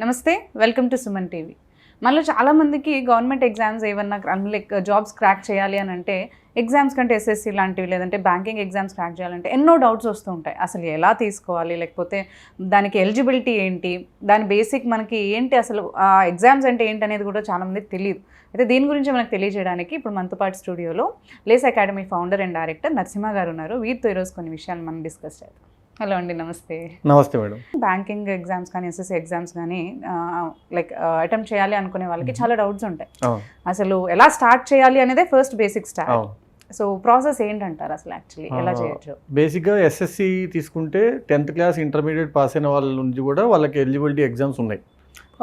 నమస్తే, welcome to Suman TV. మనలో చాలామందికి గవర్నమెంట్ ఎగ్జామ్స్ ఏమన్నా లైక్ జాబ్స్ క్రాక్ చేయాలి అని అంటే ఎగ్జామ్స్ కంటే ఎస్ఎస్సి లాంటివి లేదంటే బ్యాంకింగ్ ఎగ్జామ్స్ క్రాక్ చేయాలంటే ఎన్నో డౌట్స్ వస్తూ ఉంటాయి. అసలు ఎలా తీసుకోవాలి, లేకపోతే దానికి ఎలిజిబిలిటీ ఏంటి, దాని బేసిక్ మనకి ఏంటి, అసలు ఎగ్జామ్స్ అంటే ఏంటి అనేది కూడా చాలామందికి తెలియదు. అయితే దీని గురించి మనకు తెలియజేయడానికి ఇప్పుడు మనతో పాటు స్టూడియోలో లేస్ academy founder and director Narasimha గారు ఉన్నారు. వీరితో ఈరోజు కొన్ని విషయాలు మనం డిస్కస్ చేద్దాం. హలో అండి, నమస్తే. నమస్తే మేడం. బ్యాంకింగ్ ఎగ్జామ్స్ కానీ ఎస్ఎస్సి ఎగ్జామ్స్ కానీ లైక్ అటెంప్ట్ చేయాలి అనుకునే వాళ్ళకి చాలా డౌట్స్ ఉంటాయి. అసలు ఎలా స్టార్ట్ చేయాలి అనేదే first basic start. So process ఏంటంటారు అసలు, యాక్చువల్లీ ఎలా చేయొచ్చు? బేసిక్గా ఎస్ఎస్సి తీసుకుంటే 10th క్లాస్ ఇంటర్మీడియట్ పాస్ అయిన వాళ్ళ నుంచి కూడా వాళ్ళకి ఎలిజిబిలిటీ ఎగ్జామ్స్ ఉన్నాయి.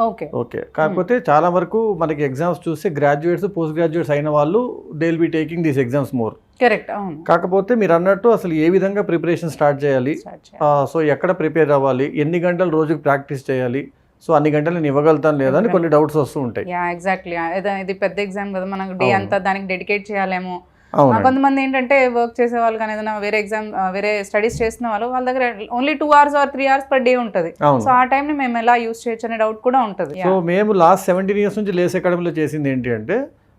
ఓకే కాకపోతే చాలా వరకు మనకి ఎగ్జామ్స్ చూస్తే గ్రాడ్యుయేట్స్ పోస్ట్ గ్రాడ్యుయేట్స్ అయిన వాళ్ళు they will be taking these exams more. Correct, అవును. కాకపోతే మీరు అన్నట్టు అసలు ఏ విధంగా ప్రిపరేషన్ స్టార్ట్ చేయాలి, సో ఎక్కడ ప్రిపేర్ అవ్వాలి, ఎన్ని గంటలు రోజుకి ప్రాక్టీస్ చేయాలి, సో అన్ని గంటలు నేను ఇవ్వగలుగుతాను లేదా అని కొన్ని డౌట్స్ వస్తూ ఉంటాయి. ఎగ్జాక్ట్లీ, ఇది పెద్ద ఎగ్జామ్ కదా, మనకు డే అంతా దానికి డెడికేట్ చేయాలేమో. కొంతమంది ఏంటంటే వర్క్ చేసే వాళ్ళు కానీ ఏదైనా వేరే స్టడీస్ చేస్తున్న వాళ్ళ దగ్గర only 2 hours or 3 hours per day ఉంటుంది. సో ఆ టైం ని మేము ఎలా యూస్ చేయొచ్చు అనే డౌట్ కూడా ఉంటుంది. సో మేము లాస్ట్ 17 years నుంచి లేస్ అకాడమీలో చేసింది ఏంటి అంటే,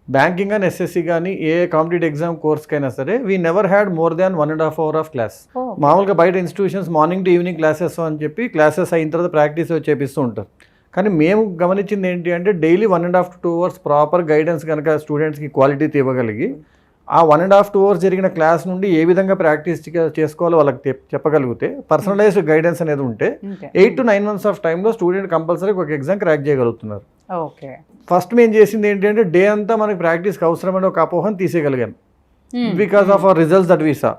బ్యాంకింగ్ కానీ ఎస్ఎస్సి కానీ ఏ కాంపిటేటివ్ ఎగ్జామ్ కోర్స్కైనా సరే we never had more than 1.5 hours of class. మామూలుగా బయట institutions morning to evening classes అని చెప్పి క్లాసెస్ అయిన తర్వాత ప్రాక్టీస్ చేపిస్తూ ఉంటారు. కానీ మేము గమనించింది ఏంటి అంటే, daily 1.5 to 2 hours proper guidance కనుక స్టూడెంట్స్కి క్వాలిటీ ఇవ్వగలిగి ఆ 1.5 to 2 hours జరిగిన క్లాస్ నుండి ఏ విధంగా ప్రాక్టీస్ చేసుకోవాలో వాళ్ళకి చెప్పగలిగితే, పర్సనలైజ్డ్ గైడెన్స్ అనేది ఉంటే 8 to 9 months ఆఫ్ టైంలో స్టూడెంట్ కంపల్సరీ ఒక ఎగ్జామ్ క్రాక్ చేయగలుగుతున్నారు. ఫస్ట్ మేము చేసింది ఏంటి అంటే, డే అంతా మనకి ప్రాక్టీస్కి అవసరమైన ఒక అపోహను తీసేయగలిగాం because of our results that we saw.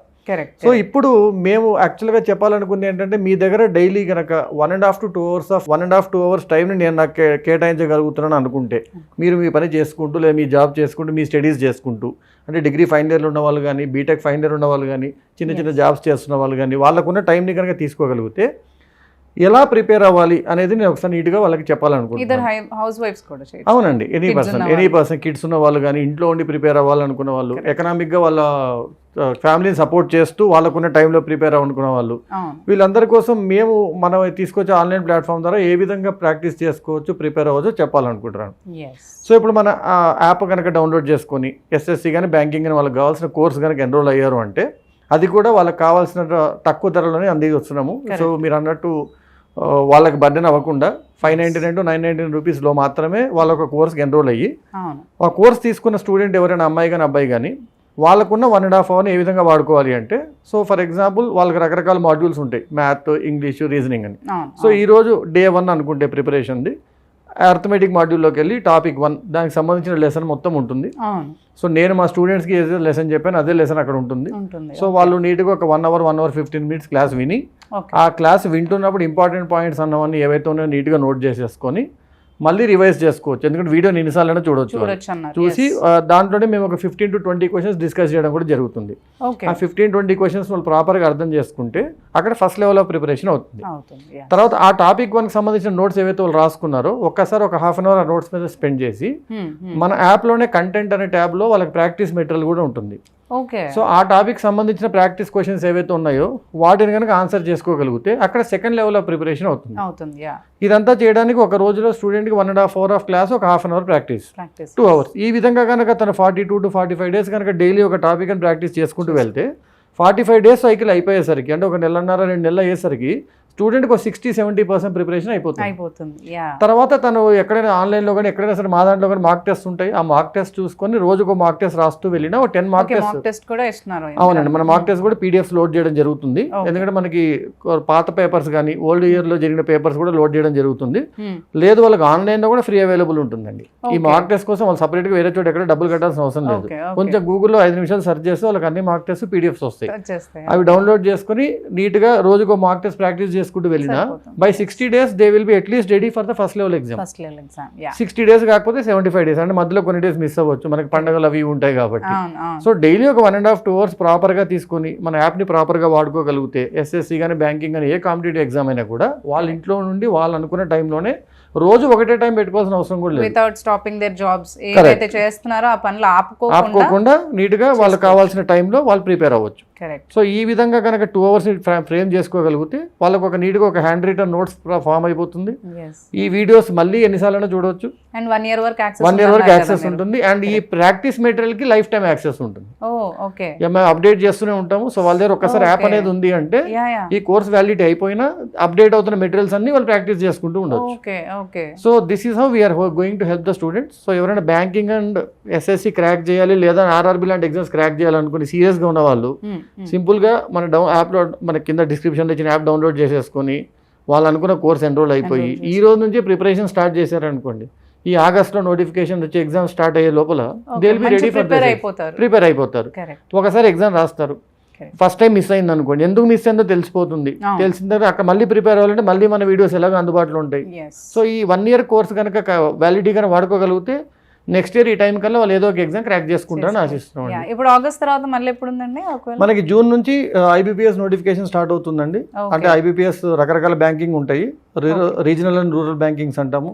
So ఇప్పుడు మేము యాక్చువల్గా చెప్పాలనుకుంది ఏంటంటే, మీ దగ్గర డైలీ కనుక 1.5 to 2 hours టైంని నేను నాకు కేటాయించగలుగుతున్నాను అనుకుంటే, మీరు మీ పని చేసుకుంటూ లేదా మీ జాబ్ చేసుకుంటూ మీ స్టడీస్ చేసుకుంటూ, అంటే డిగ్రీ ఫైనల్ ఇయర్లో ఉన్న వాళ్ళు కానీ బీటెక్ ఫైనల్ ఇయర్ ఉన్న వాళ్ళు కానీ చిన్న జాబ్స్ చేస్తున్న వాళ్ళు కానీ వాళ్ళకున్న టైంని కనుక తీసుకోగలిగితే ఎలా ప్రిపేర్ అవ్వాలి అనేది నేను ఒకసారి నీట్గా వాళ్ళకి చెప్పాలనుకుంటున్నాను. అవునండి, ఎనీ పర్సన్ కిడ్స్ ఉన్న వాళ్ళు కానీ ఇంట్లో ఉండి ప్రిపేర్ అవ్వాలనుకున్న వాళ్ళు, ఎకనామిక్గా వాళ్ళ ఫ్యామిలీని సపోర్ట్ చేస్తూ వాళ్ళకున్న టైంలో ప్రిపేర్ అవ్వాలనుకున్న వాళ్ళు, వీళ్ళందరి కోసం మేము మనం తీసుకొచ్చే ఆన్లైన్ ప్లాట్ఫామ్ ద్వారా ఏ విధంగా ప్రాక్టీస్ చేసుకోవచ్చు, ప్రిపేర్ అవ్వచ్చు చెప్పాలనుకుంటున్నాను. సో ఇప్పుడు మన యాప్ కనుక డౌన్లోడ్ చేసుకొని ఎస్ఎస్సి కానీ బ్యాంకింగ్ కానీ వాళ్ళకి కావాల్సిన కోర్స్ కనుక ఎన్రోల్ అయ్యారు అంటే, అది కూడా వాళ్ళకి కావాల్సిన తక్కువ ధరలోనే అందిస్తున్నాము. సో మీరు అన్నట్టు వాళ్ళకి బర్డెన్ అవ్వకుండా 599 to 999 రూపీస్లో మాత్రమే వాళ్ళ ఒక కోర్స్కి ఎన్రోల్ అయ్యి, ఆ కోర్స్ తీసుకున్న స్టూడెంట్ ఎవరైనా అమ్మాయి కానీ అబ్బాయి కానీ వాళ్ళకున్న 1.5 hour ఏ విధంగా వాడుకోవాలి అంటే, సో ఫర్ ఎగ్జాంపుల్ వాళ్ళకి రకరకాల మాడ్యూల్స్ ఉంటాయి, మ్యాథ్, ఇంగ్లీషు, రీజనింగ్ అని. సో ఈరోజు Day 1 అనుకుంటే ప్రిపరేషన్ది అర్థమెటిక్ మాడ్యూల్లోకి వెళ్ళి టాపిక్ 1 దానికి సంబంధించిన లెసన్ మొత్తం ఉంటుంది. సో నేను మా స్టూడెంట్స్కి ఏదైతే లెసన్ చెప్పాను అదే లెసన్ అక్కడ ఉంటుంది. సో వాళ్ళు నీట్గా ఒక 1 hour 15 minutes క్లాస్ విని, ఆ క్లాస్ వింటున్నప్పుడు ఇంపార్టెంట్ పాయింట్స్ అన్నవన్నీ ఏవైతే ఉన్నాయో నీట్గా నోట్ చేసేసుకొని మళ్ళీ రివైజ్ చేసుకోవచ్చు. ఎందుకంటే వీడియోని ఎన్నిసార్లు చూడొచ్చు. చూసి దాంట్లోనే మేము ఒక 15 to 20 questions డిస్కస్ చేయడం కూడా జరుగుతుంది. ఆ 15-20 questions వాళ్ళు ప్రాపర్గా అర్థం చేసుకుంటే అక్కడ ఫస్ట్ లెవెల్ ఆఫ్ ప్రిపరేషన్ అవుతుంది. తర్వాత ఆ టాపిక్ 1కి సంబంధించిన నోట్స్ ఏవైతే వాళ్ళు రాసుకున్నారో ఒక్కసారి ఒక 1/2 hour ఆ నోట్స్ మీద స్పెండ్ చేసి, మన యాప్లోనే కంటెంట్ అనే ట్యాబ్లో వాళ్ళకి ప్రాక్టీస్ మెటీరియల్ కూడా ఉంటుంది. సో ఆ టాపిక్ సంబంధించిన ప్రాక్టీస్ క్వశ్చన్స్ ఏవైతే ఉన్నాయో వాటిని కనుక ఆన్సర్ చేసుకోగలిగితే అక్కడ సెకండ్ లెవెల్ ఆఫ్ ప్రిపరేషన్ అవుతుంది. ఇదంతా చేయడానికి ఒక రోజులో స్టూడెంట్కి 1.5 hour ఆఫ్ క్లాస్, ఒక 1/2 hour ప్రాక్టీస్, 2 hours. ఈ విధంగా కనుక తన 42 to 45 days కనుక డైలీ ఒక టాపిక్ అని ప్రాక్టీస్ చేసుకుంటూ వెళ్తే 45 days సైకిల్ అయిపోయేసరికి, అంటే 1 నెలన్నర 2 నెలలు అయ్యేసరికి స్టూడెంట్కి ఒక 60-70% ప్రిపరేషన్ అయిపోతుంది. తర్వాత తను ఎక్కడైనా ఆన్లైన్లో కానీ ఎక్కడైనా సరే మా దాంట్లో కానీ మార్క్ టెస్ట్ ఉంటాయి. ఆ మార్క్ టెస్ట్ చూసుకొని రోజుకు మార్క్ టెస్ట్ రాస్తూ వెళ్ళినా ఒక 10 మార్క్ టెస్ట్ కూడా ఇస్తున్నారు. అవునండి, మన మార్క్ టెస్ట్ కూడా పీడిఎఫ్ లోడ్ చేయడం జరుగుతుంది. ఎందుకంటే మనకి పాత పేపర్స్ కానీ ఓల్డ్ ఇయర్లో జరిగిన పేపర్స్ కూడా లోడ్ చేయడం జరుగుతుంది. లేదు వాళ్ళకి ఆన్లైన్లో కూడా ఫ్రీ అవైలబుల్ ఉంటుందండి. ఈ మార్క్ టెస్ట్ కోసం వాళ్ళు సపరేట్గా వేరే చోట ఎక్కడ డబ్బులు కట్టాల్సిన అవసరం లేదు. కొంచెం గూగుల్లో 5 నిమిషాలు సెర్చ్ చేస్తే వాళ్ళకి అన్ని మార్క్ టెస్ట్ పీడిఎఫ్స్ వస్తాయి. అవి డౌన్లోడ్ చేసుకుని నీట్గా రోజుకు మార్క్ టెస్ట్ ప్రాక్టీస్ చేసుకుంటూ వెళ్ళినా by 60 days they will be at least ready for the first level exam. 60 days కాకపోతే 75 days, అంటే మధ్యలో కొన్ని డేస్ మిస్ అవ్వచ్చు, మనకి పండుగలు అవి ఉంటాయి కాబట్టి. సో డైలీ ఒక 1.5 to 2 hours ప్రాపర్గా తీసుకొని మన యాప్ని ప్రాపర్గా వాడుకోగలిగితే ఎస్ఎస్సి కానీ బ్యాంకింగ్ కానీ ఏ కాంపిటేటివ్ ఎగ్జామ్ అయినా కూడా వాళ్ళ ఇంట్లో నుండి వాళ్ళు అనుకున్న టైంలోనే రోజు ఒకటే టైం పెట్టుకోవాల్సిన అవసరం కూడా లేదు. వితౌట్ స్టాపింగ్ దేర్ జాబ్స్, ఏదైతే చేస్తున్నారో ఆ పనులు ఆపుకోకుండా నీట్గా వాళ్ళకి కావాల్సిన టైంలో వాళ్ళు ప్రిపేర్ అవ్వచ్చు. కరెక్ట్. సో ఈ విధంగా కనుక 2 hours ఫ్రేమ్ చేసుకోగలిగితే వాళ్ళకు ఒక నీట్గా ఒక హ్యాండ్ రిటర్న్ నోట్స్ ఫామ్ అయిపోతుంది. ఈ వీడియోస్ మళ్ళీ ఎన్నిసార్లు చూడవచ్చు, అండ్ 1 year వరకు 1 year వరకు యాక్సెస్ ఉంటుంది. అండ్ ఈ ప్రాక్టీస్ మెటీరియల్ కి లైఫ్ టైం యాక్సెస్ ఉంటుంది. మేము అప్డేట్ చేస్తూనే ఉంటాము. సో వాళ్ళ దగ్గర ఒక్కసారి యాప్ అనేది ఉంది అంటే ఈ కోర్స్ వ్యాలిడిటీ అయిపోయినా అప్డేట్ అవుతున్న మెటీరియల్స్ అన్ని వాళ్ళు ప్రాక్టీస్ చేసుకుంటూ ఉండొచ్చు. So this is how we are going to help the students. So ఎవరైనా బ్యాంకింగ్ అండ్ ఎస్ఎస్సి క్రాక్ చేయాలి లేదా ఆర్ఆర్బి లాంటి ఎగ్జామ్స్ క్రాక్ చేయాలనుకుని సీరియస్ గా ఉన్న వాళ్ళు సింపుల్ గా మన యాప్ లో మన కింద డిస్క్రిప్షన్ ఇచ్చిన యాప్ డౌన్లోడ్ చేసేసుకొని వాళ్ళు అనుకున్న కోర్స్ ఎన్రోల్ అయిపోయి ఈ రోజు నుంచి ప్రిపరేషన్ స్టార్ట్ చేశారనుకోండి, ఈ ఆగస్ట్లో నోటిఫికేషన్ వచ్చి ఎగ్జామ్ స్టార్ట్ అయ్యే లోపల they will be ready for prepare అయిపోతారు. ఒకసారి ఎగ్జామ్ రాస్తారు, ఫస్ట్ టైం మిస్ అయింది అనుకోండి, ఎందుకు మిస్ అయిందో తెలిసిపోతుంది. తెలిసిన తర్వాత అక్కడ మళ్ళీ ప్రిపేర్ అవ్వాలంటే మళ్ళీ మన వీడియోస్ ఎలాగో అందుబాటులో ఉంటాయి. సో ఈ 1 year కోర్స్ కనుక వ్యాలిడిటీ కనుక వాడుకోగలిగితే నెక్స్ట్ ఇయర్ ఈ టైం కల్లా వాళ్ళు ఏదో ఒక ఎగ్జామ్ క్రాక్ చేసుకుంటారని ఆశిస్తున్నాం. ఇప్పుడు ఆగస్ట్ తర్వాత మళ్ళీ ఎప్పుడు ఉందండి? మనకి జూన్ నుంచి ఐబీపీఎస్ నోటిఫికేషన్ స్టార్ట్ అవుతుందండి. అంటే ఐబీపీఎస్ రకరకాల బ్యాంకింగ్ ఉంటాయి, రీజనల్ అండ్ రూరల్ బ్యాంకింగ్స్ అంటాము.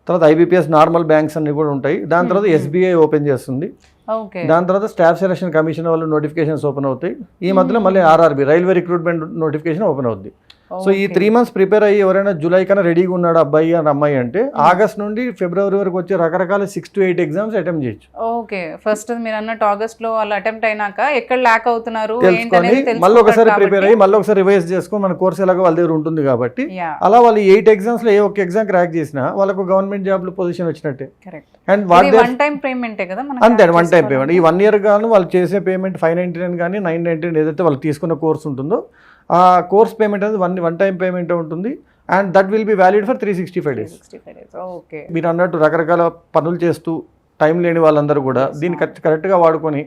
తర్వాత ఐబీపీఎస్ నార్మల్ బ్యాంక్స్ అన్ని కూడా ఉంటాయి. దాని తర్వాత ఎస్బీఐ ఓపెన్ చేస్తుంది. దాని తర్వాత స్టాఫ్ సెలక్షన్ కమిషన్ వాళ్ళు నోటిఫికేషన్స్ ఓపెన్ అవుతాయి. ఈ మధ్యలో మళ్ళీ RRB railway recruitment notification open అవుద్ది. సో ఈ 3 months ప్రిపేర్ అయ్యి ఎవరైనా జూలై కన్నా రెడీగా ఉన్నాడు అబ్బాయి అని అమ్మాయి అంటే ఆగస్ట్ నుండి ఫిబ్రవరి వరకు వచ్చే రకరకాల 6 to 8 ఎగ్జామ్స్ అటెంప్ట్ చేయొచ్చు. ఓకే, ఫస్ట్ మీరు అన్నట్టు ఆగస్ట్ లో వాళ్ళు అటెంప్ట్ అయినాక ఎక్కడ ల్యాక్ అవుతున్నారు తెలుసుకొని మళ్ళీ ఒకసారి ప్రిపేర్ అయ్యి మళ్ళీ ఒకసారి రివైజ్ చేసుకొని మన కోర్స్ ఎలాగో వాళ్ళ దగ్గర ఉంటుంది కాబట్టి అలా వాళ్ళు 8 exams లో ఏ ఒక్క ఎగ్జామ్ క్రాక్ చేసినా వాళ్ళకు గవర్నమెంట్ జాబ్ లో పొజిషన్ వచ్చినట్టే. అండ్ వన్ టైం పేమెంట్ కదా అంతే, వన్ టైం పేమెంట్. ఈ 1 year గాను వాళ్ళు చేసే పేమెంట్ 599 కానీ 999 ఏదైతే వాళ్ళు తీసుకున్న కోర్స్ ఉంటుందో ఆ కోర్స్ పేమెంట్ అనేది వన్ టైం పేమెంట్ ఉంటుంది. And that will be valid for 365 days. మీరు అన్నట్టు రకరకాల పనులు చేస్తూ టైం లేని వాళ్ళందరూ కూడా దీన్ని కరెక్ట్గా వాడుకొని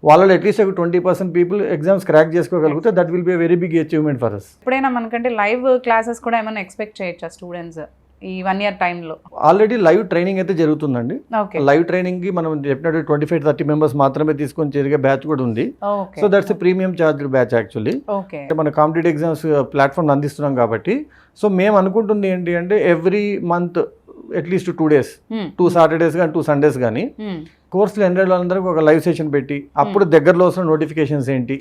వాళ్ళలో అట్లీస్ట్ 20% పీపుల్ ఎగ్జామ్స్ క్రాక్ చేసుకోగలిగితే that will be very big achievement for us. ఎప్పుడైనా మనకంటే లైవ్ క్లాసెస్ కూడా ఏమైనా ఎక్స్పెక్ట్ చేయొచ్చా స్టూడెంట్స్ ఈ 1 year టైంలో? ఆల్రెడీ లైవ్ ట్రైనింగ్ అయితే జరుగుతుందండి. లైవ్ ట్రైనింగ్ కి మనం చెప్పినట్టు 25-30 members మాత్రమే తీసుకొని జరిగే బ్యాచ్ కూడా ఉంది. So that's premium charge batch actually. మన కాంపిటేటివ్ ఎగ్జామ్స్ ప్లాట్ఫామ్ అందిస్తున్నాం కాబట్టి సో మేము అనుకుంటుంది ఏంటి అంటే every month at least 2 days, 2 Saturdays కానీ 2 Sundays కానీ కోర్సులు ఎన్రోల్ అందరికి ఒక లైవ్ సెషన్ పెట్టి అప్పుడు దగ్గరలో వస్తున్న నోటిఫికేషన్స్ ఏంటి,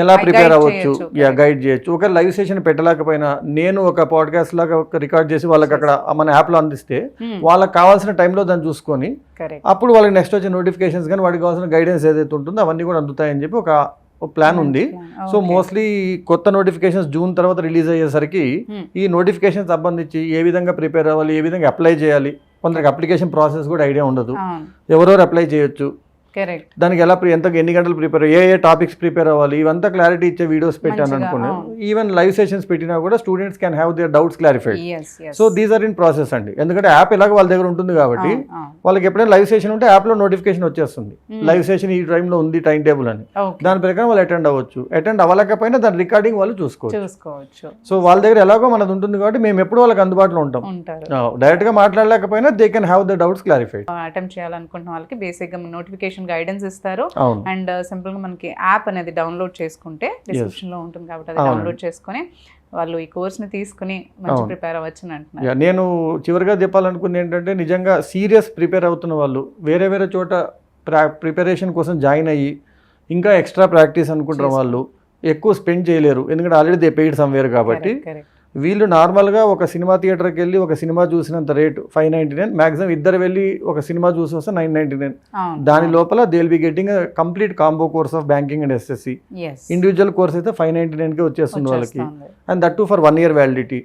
ఎలా ప్రిపేర్ అవ్వచ్చు, గైడ్ చేయొచ్చు. ఒక లైవ్ సెషన్ పెట్టలేకపోయినా నేను ఒక పాడ్కాస్ట్ లాగా రికార్డ్ చేసి వాళ్ళకి అక్కడ మన యాప్లో అందిస్తే వాళ్ళకి కావాల్సిన టైంలో దాన్ని చూసుకొని అప్పుడు వాళ్ళకి నెక్స్ట్ వచ్చే నోటిఫికేషన్స్ కానీ వాటికి కావాల్సిన గైడెన్స్ ఏదైతే ఉంటుందో అవన్నీ కూడా అందుతాయని చెప్పి ఒక ప్లాన్ ఉంది. సో మోస్ట్లీ కొత్త నోటిఫికేషన్స్ జూన్ తర్వాత రిలీజ్ అయ్యేసరికి ఈ నోటిఫికేషన్ సంబంధించి ఏ విధంగా ప్రిపేర్ అవ్వాలి, ఏ విధంగా అప్లై చేయాలి, కొందరికి అప్లికేషన్ ప్రాసెస్ కూడా ఐడియా ఉండదు, ఎవరెవరు అప్లై చేయొచ్చు, దానికి ఎలా ఎన్ని గంటలు ప్రిపేర్, ఏ టాపిక్స్ ప్రిపేర్ అవ్వాలి, ఇవంతా క్లారిటీ ఇచ్చే వీడియోస్ పెట్టాను అనుకున్నాను. ఈవెన్ లైవ్ సెషన్స్ పెట్టినా కూడా students can have their doubts clarified. So these are in process అండి. ఎందుకంటే యాప్ ఎలాగో వాళ్ళ దగ్గర ఉంటుంది కాబట్టి వాళ్ళకి ఎప్పుడైనా లైవ్ సెషన్ ఉంటే యాప్ లో నోటిఫికేషన్ వచ్చేస్తుంది, లైవ్ సెషన్ ఈ టైంలో ఉంది టైం టేబుల్ అని. దాని ప్రకారం వాళ్ళు అటెండ్ అవ్వచ్చు. అటెండ్ అవ్వలేకపోయినా దాని రికార్డింగ్ వాళ్ళు చూసుకోవచ్చు. సో వాళ్ళ దగ్గర ఎలాగో మనది ఉంటుంది కాబట్టి మేము ఎప్పుడు వాళ్ళకి అందుబాటులో ఉంటాం. డైరెక్ట్ గా మాట్లాడలేకపోయినా they can have the doubts clarified. Attempt చేయాలనుకుంటున్న వాళ్ళకి బేసిక్ గా నోటిఫికేషన్ గైడెన్స్ ఇస్తారు. అండ్ సింపుల్ గా మనకి యాప్ అనేది డౌన్లోడ్ చేసుకుంటే డిస్క్రిప్షన్ లో ఉంటుంది కాబట్టి అది డౌన్లోడ్ చేసుకుని వాళ్ళు ఈ కోర్స్ ని తీసుకుని మంచి ప్రిపేర్ అవ్వచ్చు అని అంటున్నారు. నేను చివరిగా చెప్పాలనుకుంది ఏంటంటే నిజంగా సీరియస్ ప్రిపేర్ అవుతున్న వాళ్ళు వేరే వేరే చోట ప్రిపరేషన్ కోసం జాయిన్ అయ్యి ఇంకా ఎక్స్ట్రా ప్రాక్టీస్ అనుకుంటున్న వాళ్ళు ఎక్కువ స్పెండ్ చేయలేరు, ఎందుకంటే ఆల్రెడీ దే పెయిడ్ సమ్వేర్ కాబట్టి. వీళ్ళు నార్మల్గా ఒక సినిమా థియేటర్కి వెళ్ళి ఒక సినిమా చూసినంత రేటు 599, మ్యాక్సిమం ఇద్దరు వెళ్ళి ఒక సినిమా చూసి వస్తే 999. దాని లోపల they will be getting complete combo course of banking and SSC. Individual course అయితే 599కే వచ్చేస్తుంది వాళ్ళకి. And that to for 1 year validity.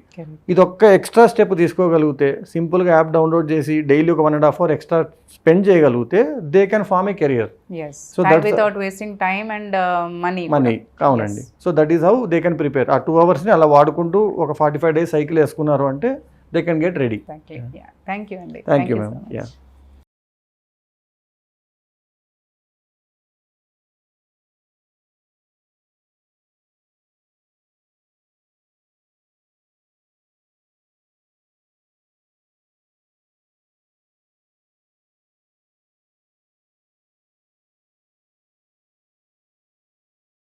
ఇది ఒక్క ఎక్స్ట్రా స్టెప్ తీసుకోగలిగితే సింపుల్గా యాప్ డౌన్లోడ్ చేసి డైలీ ఒక 1.5 hour ఎక్స్ట్రా స్పెండ్ చేయగలిగితే they can form a career. So that without wasting time and money. అవునండి. So that is how they can prepare. ఆ 2 hours ని అలా వాడుకుంటూ ఒక 45 days సైకిల్ వేసుకున్నారు అంటే they can get ready. Thank you అండి. Thank you ma'am.